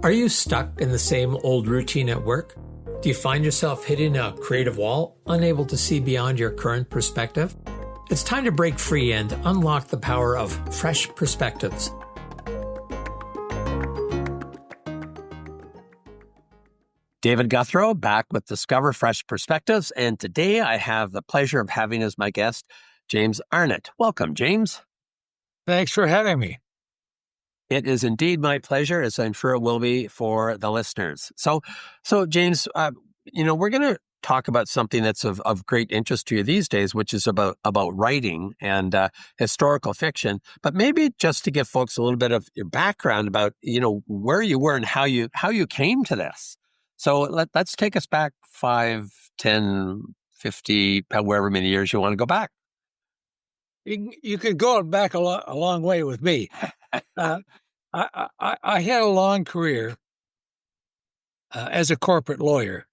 Are you stuck in the same old routine at work? Do you find yourself hitting a creative wall, unable to see beyond your current perspective? It's time to break free and unlock the power of fresh perspectives. David Gouthro back with Discover Fresh Perspectives, and today I have the pleasure of having as my guest James Arnett. Welcome, James. Thanks for having me. It is indeed my pleasure, as I'm sure it will be for the listeners. So James, we're going to talk about something that's of great interest to you these days, which is about writing and historical fiction. But maybe just to give folks a little bit of your background about, where you were and how you came to this. So let's take us back 5, 10, 50, however many years you want to go back. You can go back a long way with me. I had a long career as a corporate lawyer.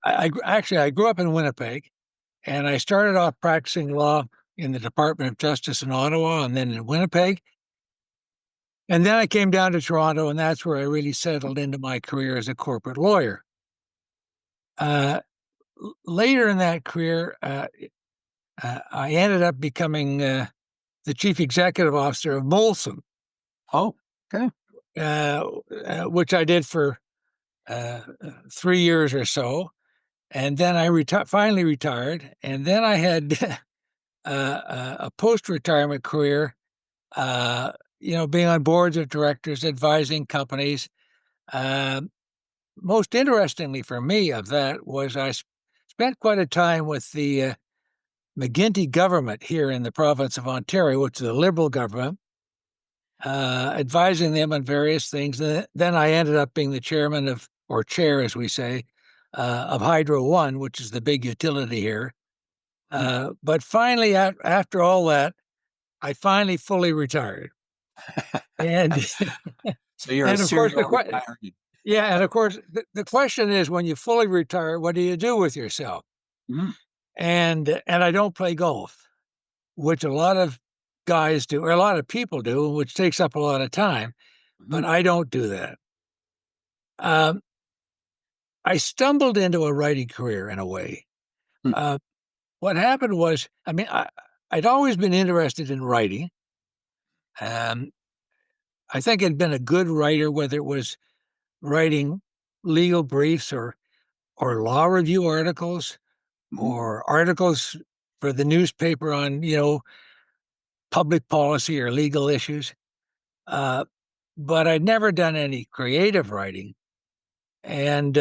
I grew up in Winnipeg, and I started off practicing law in the Department of Justice in Ottawa and then in Winnipeg. And then I came down to Toronto, and that's where I really settled into my career as a corporate lawyer. Later in that career, I ended up becoming the chief executive officer of Molson. Oh, okay. Which I did for 3 years or so. And then I finally retired. And then I had a post-retirement career, being on boards of directors, advising companies. Most interestingly for me of that was I spent quite a time with the McGuinty government here in the province of Ontario, which is a Liberal government, advising them on various things. And then I ended up being the chairman or chair, as we say, of Hydro One, which is the big utility here. But finally, after all that, I finally fully retired. And so you're and a serial retired. Yeah, and of course, the question is, when you fully retire, what do you do with yourself? Mm-hmm. And I don't play golf, which a lot of guys do, or a lot of people do, which takes up a lot of time, but I don't do that. I stumbled into a writing career in a way. What happened was, I'd always been interested in writing. I think I'd been a good writer, whether it was writing legal briefs or law review articles or articles for the newspaper on, public policy or legal issues. But I'd never done any creative writing. And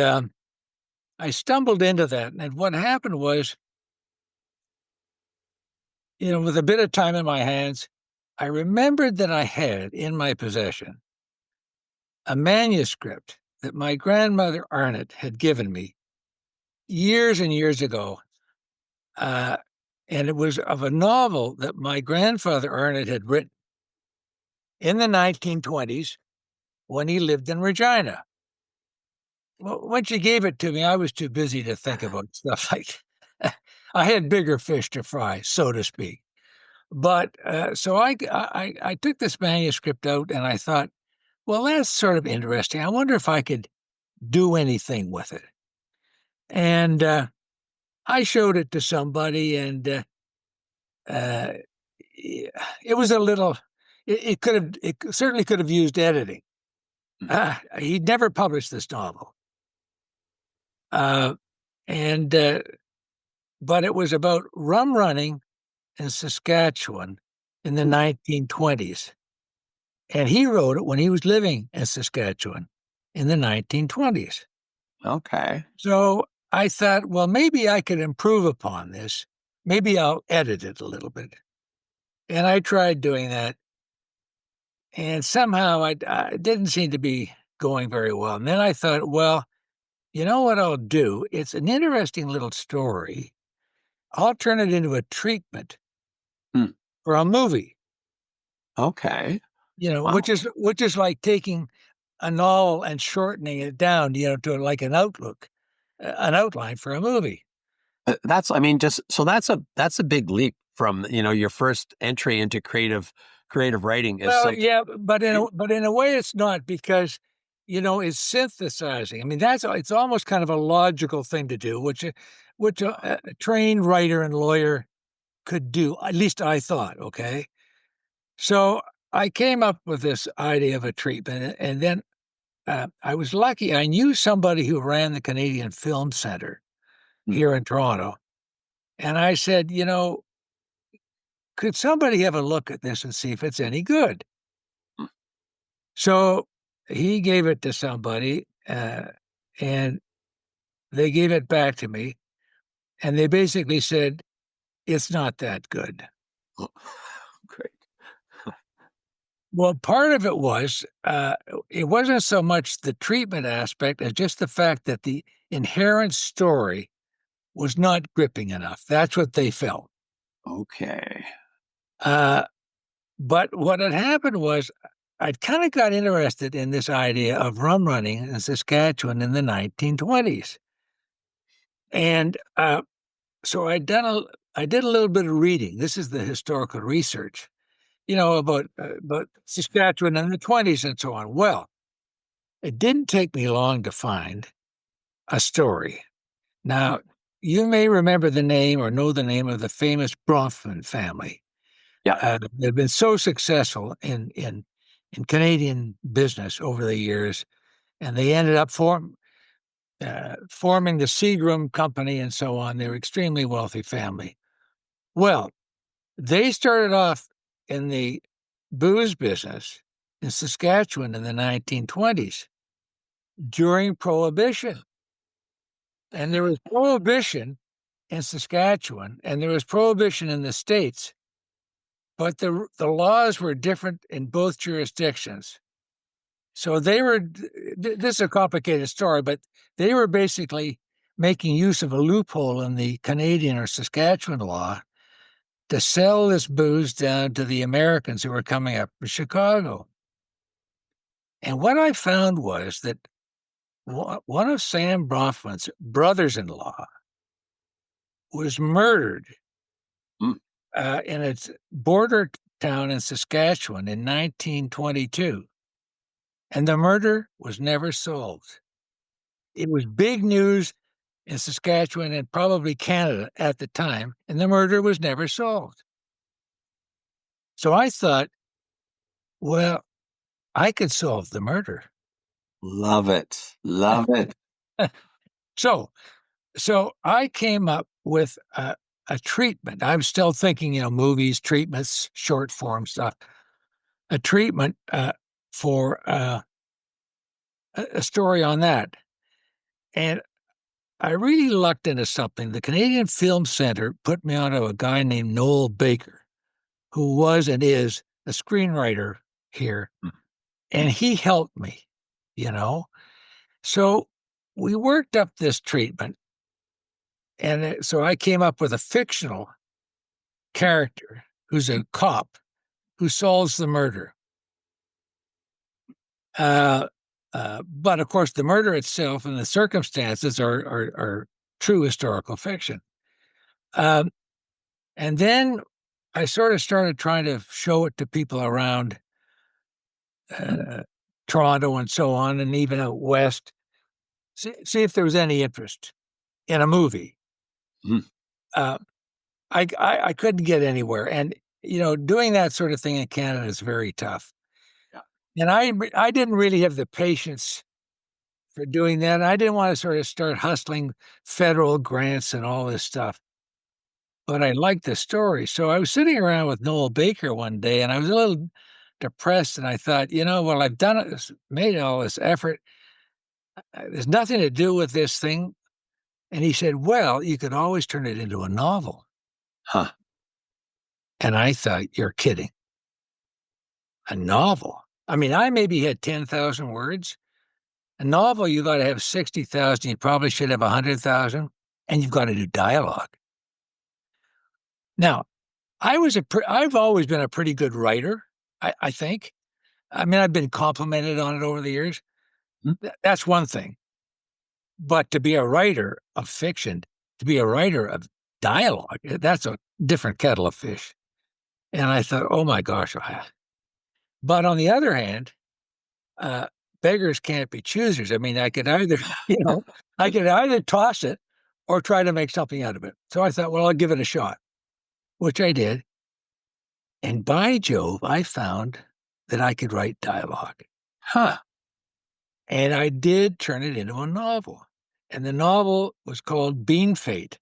I stumbled into that. And what happened was, with a bit of time in my hands, I remembered that I had in my possession a manuscript that my grandmother Arnett had given me years and years ago. And it was of a novel that my grandfather Arnett had written in the 1920s when he lived in Regina. Well, when she gave it to me, I was too busy to think about stuff like that. I had bigger fish to fry, so to speak. But so I took this manuscript out and I thought, well, that's sort of interesting. I wonder if I could do anything with it. And I showed it to somebody, and it was a little. It certainly could have used editing. He'd never published this novel, but it was about rum running in Saskatchewan in the 1920s. And he wrote it when he was living in Saskatchewan in the 1920s. Okay. So I thought, well, maybe I could improve upon this. Maybe I'll edit it a little bit. And I tried doing that. And somehow I didn't seem to be going very well. And then I thought, well, you know what I'll do? It's an interesting little story. I'll turn it into a treatment for a movie. Okay. Wow. which is like taking a novel and shortening it down, to like an outline for a movie. That's a big leap from, your first entry into creative writing. Well, yeah, but in a way it's not, because is synthesizing. I mean, it's almost kind of a logical thing to do, which a trained writer and lawyer could do. At least I thought, okay? So I came up with this idea of a treatment, and then I was lucky. I knew somebody who ran the Canadian Film Center here in Toronto. And I said, could somebody have a look at this and see if it's any good? So he gave it to somebody, and they gave it back to me. And they basically said, it's not that good. Oh, great. Well, part of it was, it wasn't so much the treatment aspect as just the fact that the inherent story was not gripping enough. That's what they felt. Okay. But what had happened was I'd kind of got interested in this idea of rum running in Saskatchewan in the 1920s. And so I did a little bit of reading. This is the historical research, about Saskatchewan in the 20s and so on. Well, it didn't take me long to find a story. Now, you may remember the name or know the name of the famous Bronfman family. Yeah. They've been so successful in Canadian business over the years, and they ended up forming the Seagram Company and so on. They're extremely wealthy family. Well, they started off in the booze business in Saskatchewan in the 1920s during Prohibition. And there was Prohibition in Saskatchewan, and there was Prohibition in the States, but the laws were different in both jurisdictions. So they were, this is a complicated story, but they were basically making use of a loophole in the Canadian or Saskatchewan law to sell this booze down to the Americans who were coming up from Chicago. And what I found was that one of Sam Bronfman's brothers-in-law was murdered in its border town in Saskatchewan in 1922. And the murder was never solved. It was big news in Saskatchewan and probably Canada at the time, and the murder was never solved. So I thought, well, I could solve the murder. Love it. Love it. So I came up with a treatment. I'm still thinking, movies, treatments, short form stuff. A treatment for a story on that. And I really lucked into something. The Canadian Film Center put me onto a guy named Noel Baker, who was and is a screenwriter here. And he helped me, So we worked up this treatment. And so I came up with a fictional character who's a cop who solves the murder. But of course, the murder itself and the circumstances are true historical fiction. And then I sort of started trying to show it to people around Toronto and so on, and even out west. See if there was any interest in a movie. I couldn't get anywhere, and doing that sort of thing in Canada is very tough. And I didn't really have the patience for doing that. I didn't want to sort of start hustling federal grants and all this stuff. But I liked the story. So I was sitting around with Noel Baker one day, and I was a little depressed. And I thought, well, I've done it, made all this effort. There's nothing to do with this thing. And he said, well, you could always turn it into a novel. Huh. And I thought, you're kidding. A novel? I mean, I maybe had 10,000 words. A novel, you got to have 60,000. You probably should have 100,000, and you've got to do dialogue. Now, I've always been a pretty good writer, I think. I mean, I've been complimented on it over the years. That's one thing. But to be a writer of fiction, to be a writer of dialogue, that's a different kettle of fish. And I thought, oh my gosh. But on the other hand, beggars can't be choosers. I mean, I could either, I could either toss it or try to make something out of it. So I thought, well, I'll give it a shot, which I did. And by Jove, I found that I could write dialogue. Huh. And I did turn it into a novel. And the novel was called Bean Fate.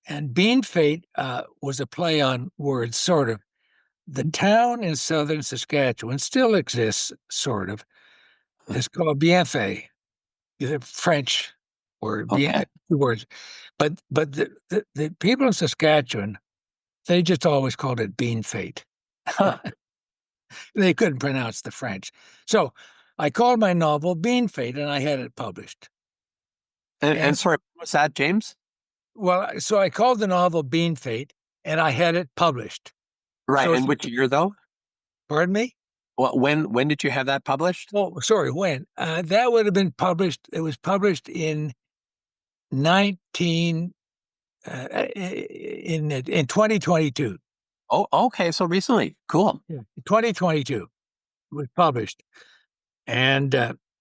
And Bean Fate was a play on words, sort of. The town in southern Saskatchewan still exists, sort of. It's called Bienfait. It's a French word, Okay. two words. But the people in Saskatchewan, they just always called it Bean Fate. Huh. They couldn't pronounce the French. So I called my novel Bean Fate, and I had it published. And sorry, what's that, James? Well, so I called the novel Bean Fate, and I had it published. Right. So and which year, though? Pardon me? Well, when did you have that published? Oh, sorry, when? That would have been published. It was published in 2022. Oh, okay. So recently. Cool. Yeah. 2022 was published, and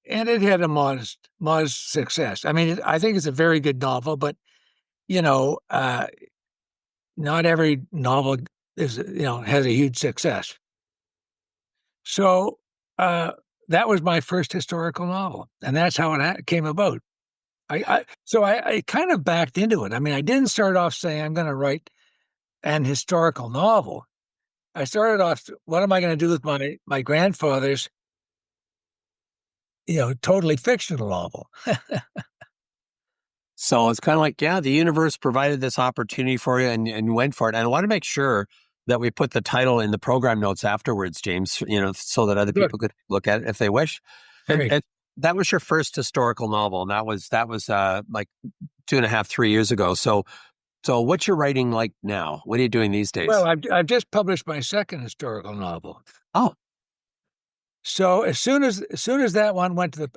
it had a modest success. I mean, I think it's a very good novel, but not every novel has a huge success. So that was my first historical novel, and that's how it came about. So I kind of backed into it. I mean, I didn't start off saying I'm going to write an historical novel. I started off, what am I going to do with my grandfather's, totally fictional novel? So it's kind of like, yeah, the universe provided this opportunity for you and you went for it. And I want to make sure that we put the title in the program notes afterwards, James, so that other people could look at it if they wish. And that was your first historical novel. And that was like 2.5, 3 years ago. So what's your writing like now? What are you doing these days? Well, I've just published my second historical novel. Oh. So as soon as that one went to the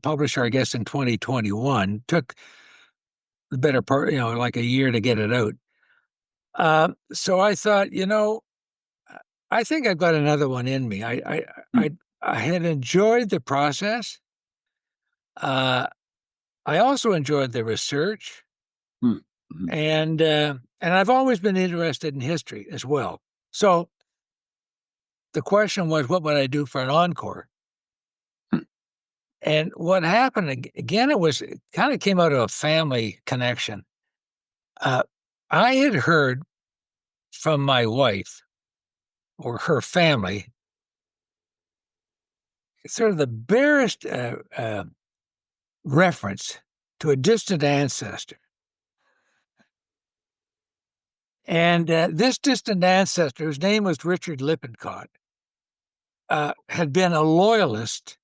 publisher, I guess, in 2021, took the better part, like a year to get it out. So I thought, I think I've got another one in me. I had enjoyed the process. I also enjoyed the research, Mm-hmm. and I've always been interested in history as well. So the question was, what would I do for an encore? And what happened again? It kind of came out of a family connection. I had heard from my wife or her family sort of the barest reference to a distant ancestor. And this distant ancestor, whose name was Richard Lippincott, had been a loyalist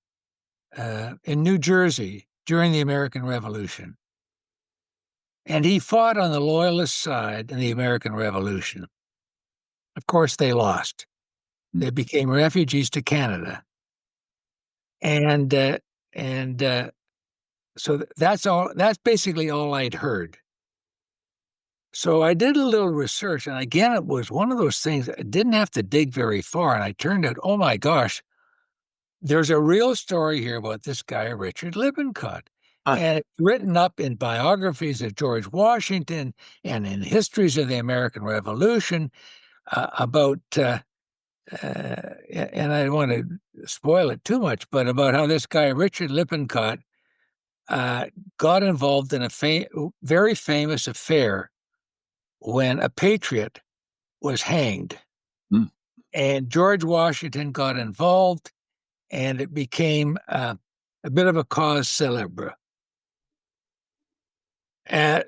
in New Jersey during the American Revolution. And he fought on the loyalist side in the American Revolution. Of course, they lost. They became refugees to Canada. And so that's basically all I'd heard. So I did a little research, and again, it was one of those things, I didn't have to dig very far, and I turned out, oh my gosh, there's a real story here about this guy, Richard Lippincott. And it's written up in biographies of George Washington and in histories of the American Revolution about, and I don't want to spoil it too much, but about how this guy, Richard Lippincott, got involved in a very famous affair when a patriot was hanged. And George Washington got involved, and it became a bit of a cause célèbre.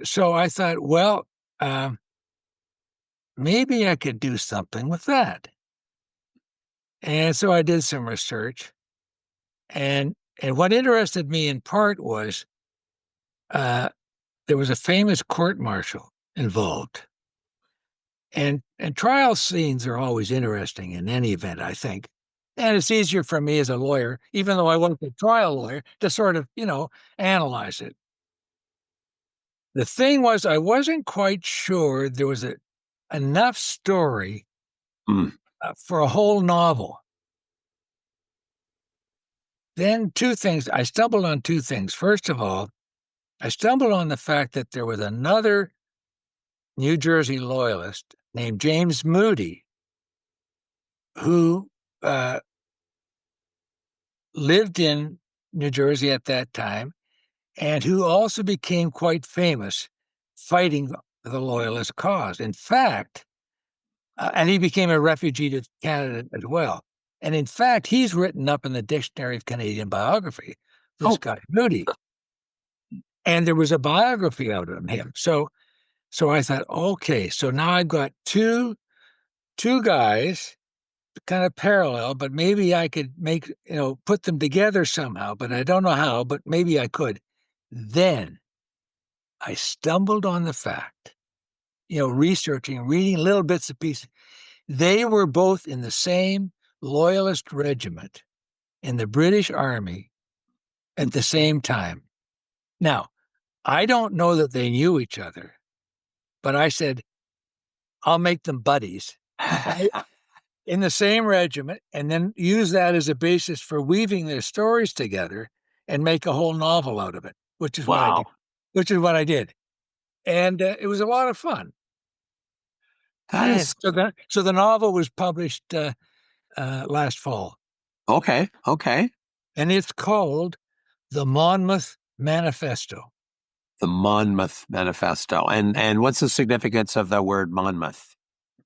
So I thought, well, maybe I could do something with that. And so I did some research. And what interested me in part was there was a famous court-martial involved. And trial scenes are always interesting in any event, I think. And it's easier for me as a lawyer, even though I wasn't a trial lawyer, to sort of, analyze it. The thing was, I wasn't quite sure there was enough story for a whole novel. then two things. I stumbled on two things. First of all, I stumbled on the fact that there was another New Jersey loyalist named James Moody who lived in New Jersey at that time and who also became quite famous fighting the loyalist cause. In fact, and he became a refugee to Canada as well. And in fact, he's written up in the Dictionary of Canadian Biography, this Oh, guy, Moody. And there was a biography out on him. So I thought, okay, so now I've got two guys kind of parallel, but maybe I could put them together somehow, but I don't know how, but maybe I could. Then I stumbled on the fact, researching, reading little bits and pieces. They were both in the same loyalist regiment in the British Army at the same time. Now, I don't know that they knew each other, but I said, I'll make them buddies in the same regiment and then use that as a basis for weaving their stories together and make a whole novel out of it, which is wow. what I did. And it was a lot of fun. That is So the novel was published last fall. okay. And it's called The Monmouth Manifesto. The Monmouth Manifesto. And what's the significance of the word Monmouth?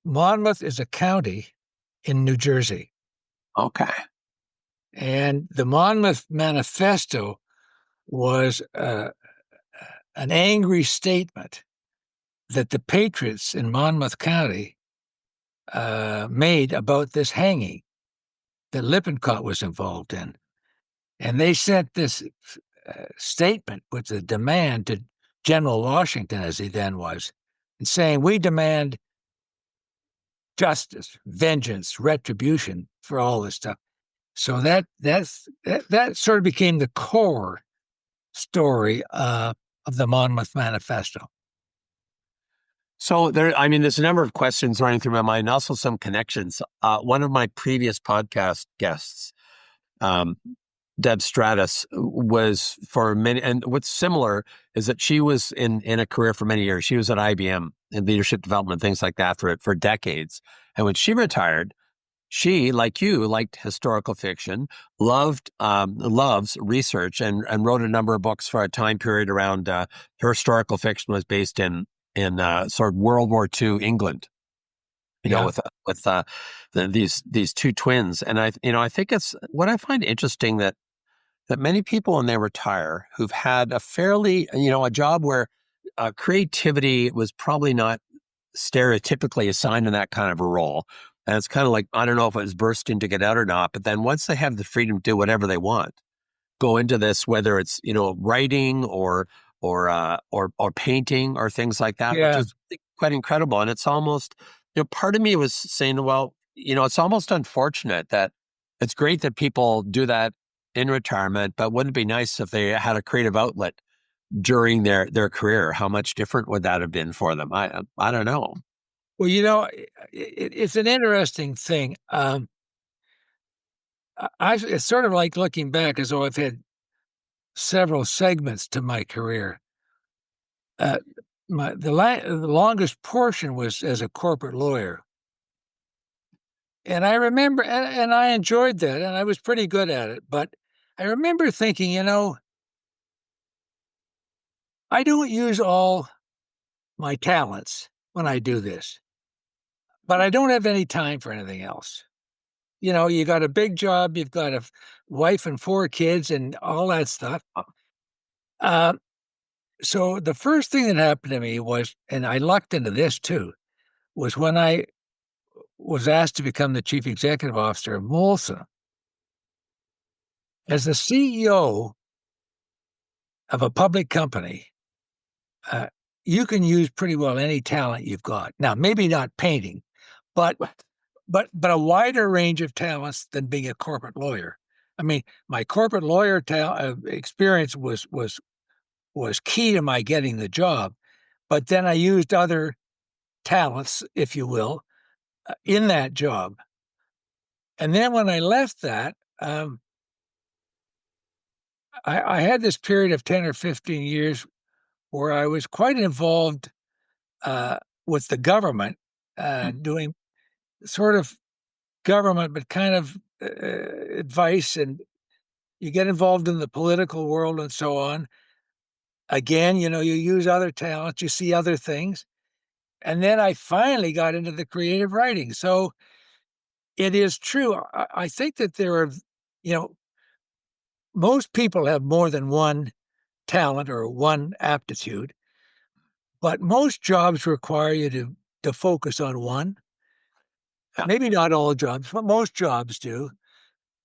Monmouth is a county in New Jersey. Okay. And the Monmouth Manifesto was an angry statement that the patriots in Monmouth County made about this hanging that Lippincott was involved in. And they sent this statement with a demand to General Washington, as he then was, and saying, we demand justice, vengeance, retribution for all this stuff. So that sort of became the core story of the Monmouth Manifesto. So there's a number of questions running through my mind, and also some connections. One of my previous podcast guests, Deb Stratus, was for many, and what's similar is that she was in a career for many years. She was at IBM in leadership development, things like that for decades. And when she retired, she, like you, liked historical fiction, loves research, and wrote a number of books for a time period around her historical fiction was based in sort of World War II England, with these two twins. And I think it's what I find interesting that many people when they retire who've had a fairly, a job where creativity was probably not stereotypically assigned in that kind of a role. And it's kind of like, I don't know if it was bursting to get out or not, but then once they have the freedom to do whatever they want, go into this, whether it's, writing or painting or things like that, Yeah. which is quite incredible. And it's almost, part of me was saying, well, it's almost unfortunate that it's great that people do that in retirement, but wouldn't it be nice if they had a creative outlet during their career? How much different would that have been for them? I don't know. Well, it's an interesting thing. It's sort of like looking back as though I've had several segments to my career. The longest portion was as a corporate lawyer. And I remember, and I enjoyed that, and I was pretty good at it. But I remember thinking, I don't use all my talents when I do this, but I don't have any time for anything else. You got a big job, you've got a wife and 4 kids and all that stuff. So the first thing that happened to me was, and I lucked into this too, was when I was asked to become the chief executive officer of Molson. As the CEO of a public company, you can use pretty well any talent you've got. Now, maybe not painting, but a wider range of talents than being a corporate lawyer. I mean, my corporate lawyer experience was key to my getting the job, but then I used other talents, if you will, in that job. And then when I left that, I had this period of 10 or 15 years where I was quite involved uh, with the government, doing sort of government, but kind of advice. And you get involved in the political world and so on. Again, you use other talents, you see other things. And then I finally got into the creative writing. So it is true. I think that there are, you know, most people have more than one talent or one aptitude, but most jobs require you to focus on one. Yeah. Maybe not all jobs, but most jobs do.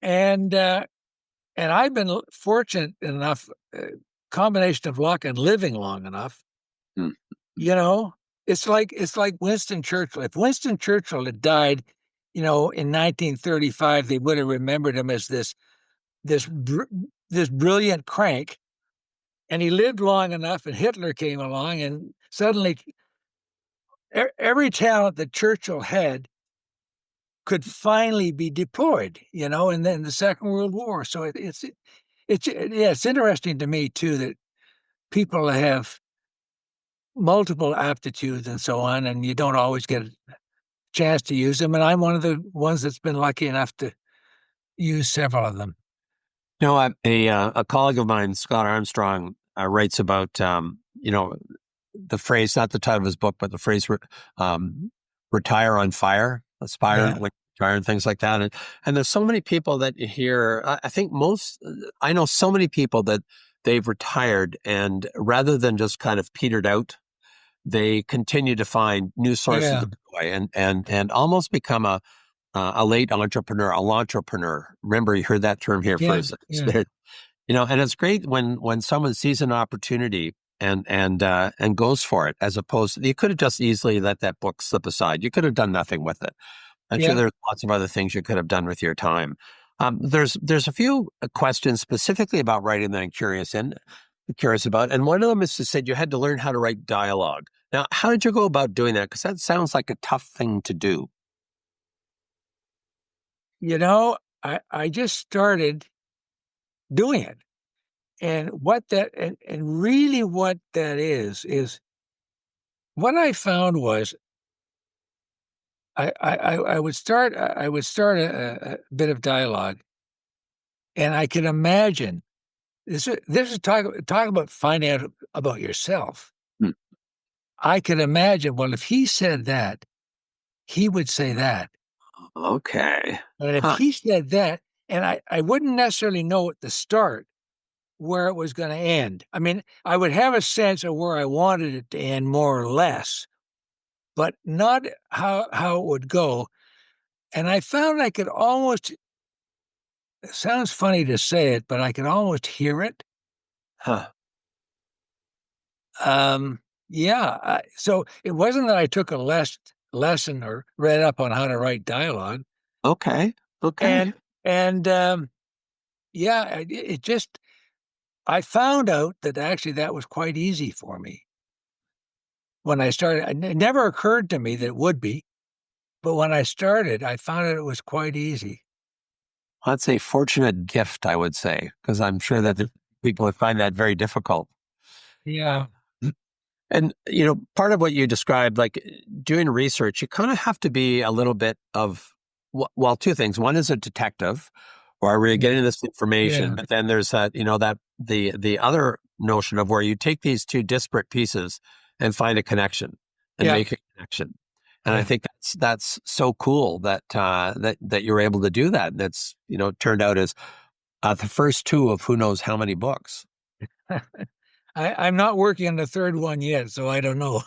And I've been fortunate enough, combination of luck and living long enough. Mm. You know, it's like Winston Churchill. If Winston Churchill had died, in 1935, they would have remembered him as this this brilliant crank. And he lived long enough, and Hitler came along, and suddenly every talent that Churchill had could finally be deployed. And then the Second World War. So it's interesting to me too that people have multiple aptitudes and so on, and you don't always get a chance to use them. And I'm one of the ones that's been lucky enough to use several of them. A colleague of mine, Scott Armstrong, writes about the phrase, not the title of his book, but the phrase "retire on fire," aspire Yeah. when retire, and things like that. And there's so many people that you hear. I know so many people that they've retired, and rather than just kind of petered out, they continue to find new sources Yeah. of joy and almost become a late entrepreneur, a entrepreneur. Remember, you heard that term here Yeah. first. Yeah. And it's great when someone sees an opportunity and goes for it, as opposed to, you could have just easily let that book slip aside. You could have done nothing with it. I'm sure Yeah. there's lots of other things you could have done with your time. There's a few questions specifically about writing that I'm curious about. And one of them is to say you had to learn how to write dialogue. Now, how did you go about doing that? Because that sounds like a tough thing to do. I just started doing it. And really what that is what I found was I would start a bit of dialogue, and I could imagine this is talk about finding out about yourself. Hmm. I could imagine, well, if he said that, he would say that. Okay. And if Huh. he said that, and I wouldn't necessarily know at the start where it was going to end. I mean, I would have a sense of where I wanted it to end, more or less, but not how it would go. And I found I could almost, it sounds funny to say it, but I could almost hear it. Huh. Yeah. So it wasn't that I took a lesson or read up on how to write dialogue. Okay. Okay. And yeah, it just, I found out that actually that was quite easy for me when I started. It never occurred to me that it would be, but when I started, I found out it was quite easy. That's a fortunate gift, I would say, because I'm sure that people would find that very difficult. Yeah. And, part of what you described, like doing research, you kind of have to be a little bit of, well, two things. One is a detective, or where you're getting this information, Yeah. but then there's that, that the other notion of where you take these two disparate pieces and find a connection and Yeah. make a connection. And I Yeah. think that's so cool that that you're able to do that. That's turned out as the first two of who knows how many books. I'm not working on the third one yet, so I don't know.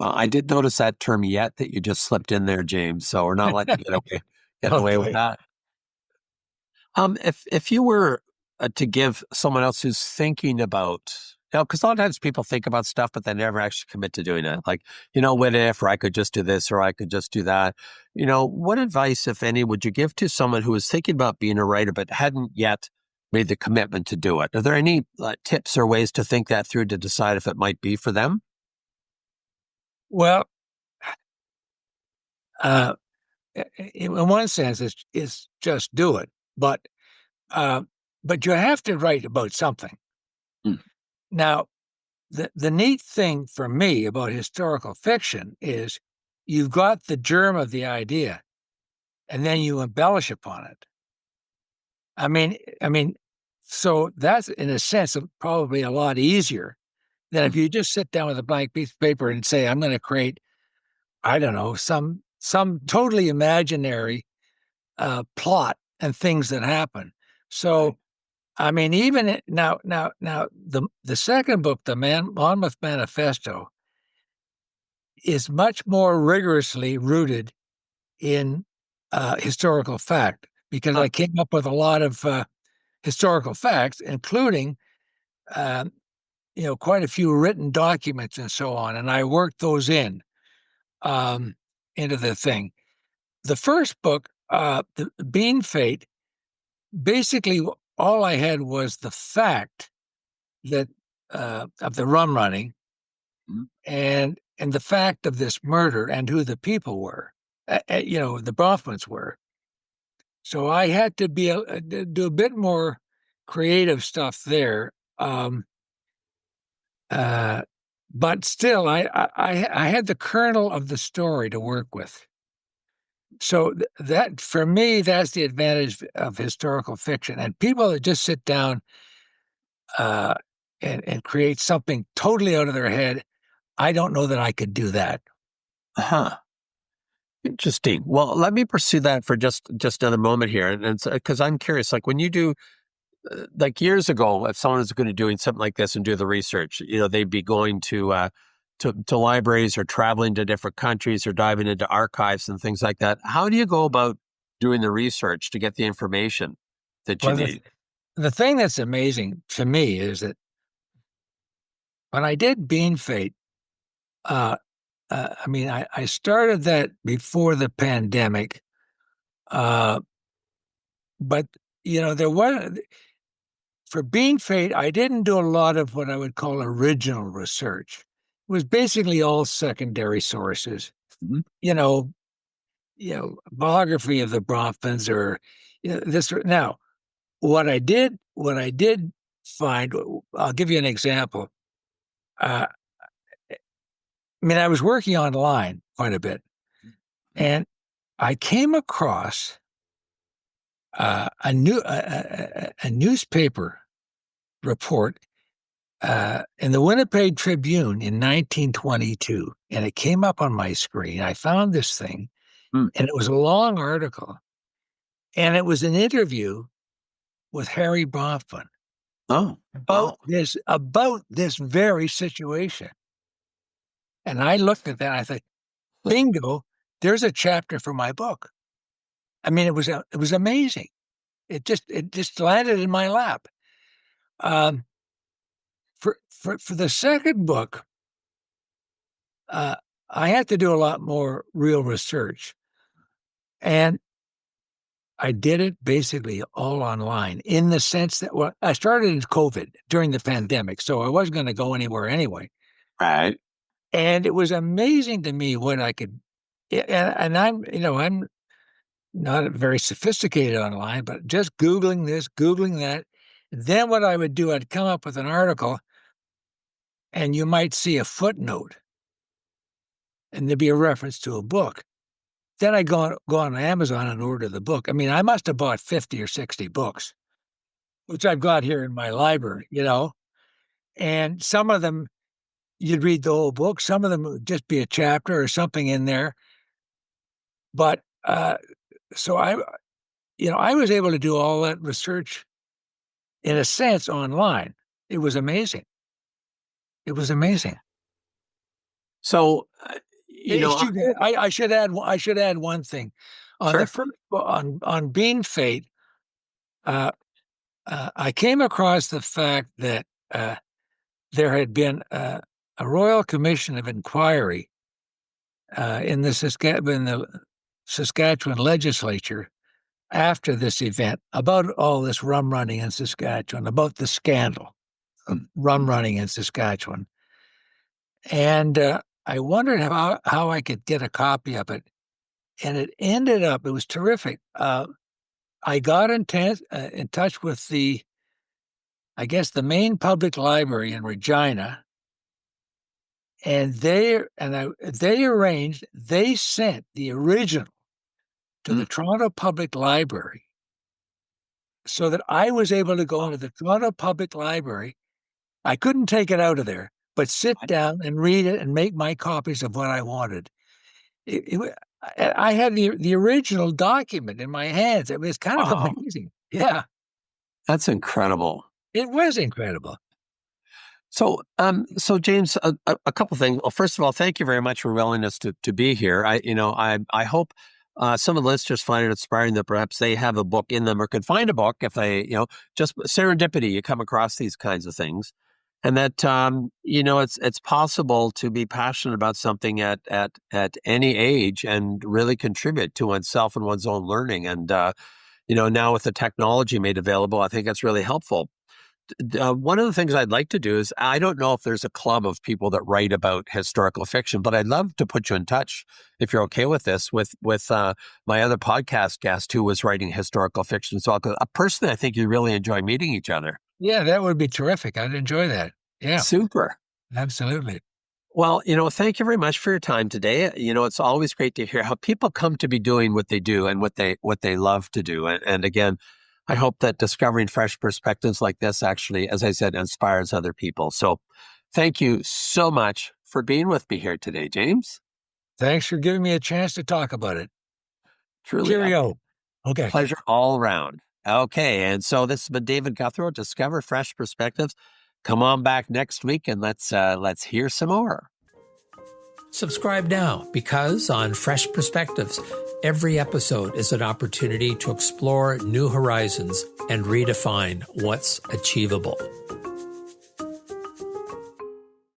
Well, I did notice that term "yet" that you just slipped in there, James. So we're not letting you get away with Okay. that. If you were to give someone else who's thinking about, because a lot of times people think about stuff, but they never actually commit to doing it. Like, what if, or I could just do this, or I could just do that. What advice, if any, would you give to someone who is thinking about being a writer, but hadn't yet made the commitment to do it? Are there any tips or ways to think that through to decide if it might be for them? Well, uh, in one sense, it's just do it. But but you have to write about something. Mm. Now, the neat thing for me about historical fiction is you've got the germ of the idea, and then you embellish upon it. I mean, so that's in a sense probably a lot easier than if you just sit down with a blank piece of paper and say, "I'm going to create, I don't know, some totally imaginary plot and things that happen." So, Right. I mean, even now, the second book, the Monmouth Manifesto, is much more rigorously rooted in historical fact because Huh. I came up with a lot of historical facts, including um, quite a few written documents and so on, and I worked those um, into the thing. The first book, the Bean Fate, basically all I had was the fact that of the rum running Mm. and the fact of this murder and who the people were, the Bronfmans were. So I had to do a bit more creative stuff there. Uh, but still, I had the kernel of the story to work with. So that for me, that's the advantage of historical fiction. And people that just sit down uh, and create something totally out of their head, I don't know that I could do that. Huh. Interesting. Well, let me pursue that for just another moment here, and because I'm curious. Like when you do, like years ago, if someone was going to doing something like this and do the research, they'd be going to libraries or traveling to different countries or diving into archives and things like that. How do you go about doing the research to get the information that you Well, need? the thing that's amazing to me is that when I did Bean Fate, uh, I mean, I started that before the pandemic, uh, but there was for Bean Fate, I didn't do a lot of what I would call original research. It was basically all secondary sources. Mhm. You know, biography of the Bronfmans or this. Now, what I did find, I'll give you an example. Uh, I mean, I was working online quite a bit, and I came across a newspaper report in the Winnipeg Tribune in 1922, and it came up on my screen. I found this thing, Mm. and it was a long article, and it was an interview with Harry Bronfman Oh, about wow. this very situation. And I looked at that, and I thought, "Bingo! There's a chapter for my book." I mean, it was amazing. It just landed in my lap. Um, for the second book, uh, I had to do a lot more real research, and I did it basically all online in the sense that I started in COVID during the pandemic, so I wasn't going to go anywhere anyway. Right. And it was amazing to me what I could, and I'm not very sophisticated online, but just Googling this, Googling that. Then what I would do, I'd come up with an article and you might see a footnote and there'd be a reference to a book. Then I go on Amazon and order the book. I mean, I must have bought 50 or 60 books, which I've got here in my library, and some of them you'd read the whole book. Some of them would just be a chapter or something in there. But so I was able to do all that research in a sense online. It was amazing. It was amazing. So, I should add one thing. On the sure. first on Bean Fate, uh, I came across the fact that there had been a royal commission of inquiry in the Saskatchewan legislature after this event about all this rum running in Saskatchewan, about the scandal of rum running in Saskatchewan. And I wondered how I could get a copy of it. And it ended up, it was terrific. I got in touch with the I guess, the main public library in Regina, and they sent the original to the Toronto Public Library so that I was able to go into the Toronto Public Library. I couldn't take it out of there, but sit down and read it and make my copies of what I wanted. I had the original document in my hands. It was kind of amazing. Yeah. That's incredible. It was incredible. So, James, a couple things. Well, first of all, thank you very much for your willingness to be here. I hope some of the listeners find it inspiring that perhaps they have a book in them or could find a book if they, just serendipity. You come across these kinds of things, and that it's possible to be passionate about something at any age and really contribute to oneself and one's own learning. And now with the technology made available, I think that's really helpful. One of the things I'd like to do is, I don't know if there's a club of people that write about historical fiction, but I'd love to put you in touch, if you're okay with this, with my other podcast guest who was writing historical fiction. So personally, I think you really enjoy meeting each other. Yeah, that would be terrific. I'd enjoy that. Yeah. Super. Absolutely. Well, thank you very much for your time today. It's always great to hear how people come to be doing what they do and what they love to do. And again, I hope that discovering fresh perspectives like this actually, as I said, inspires other people. So thank you so much for being with me here today, James. Thanks for giving me a chance to talk about it. Truly. Cheerio. Okay. Pleasure all around. Okay. And so this has been David Gouthro, Discover Fresh Perspectives. Come on back next week and let's hear some more. Subscribe now, because on Fresh Perspectives, every episode is an opportunity to explore new horizons and redefine what's achievable.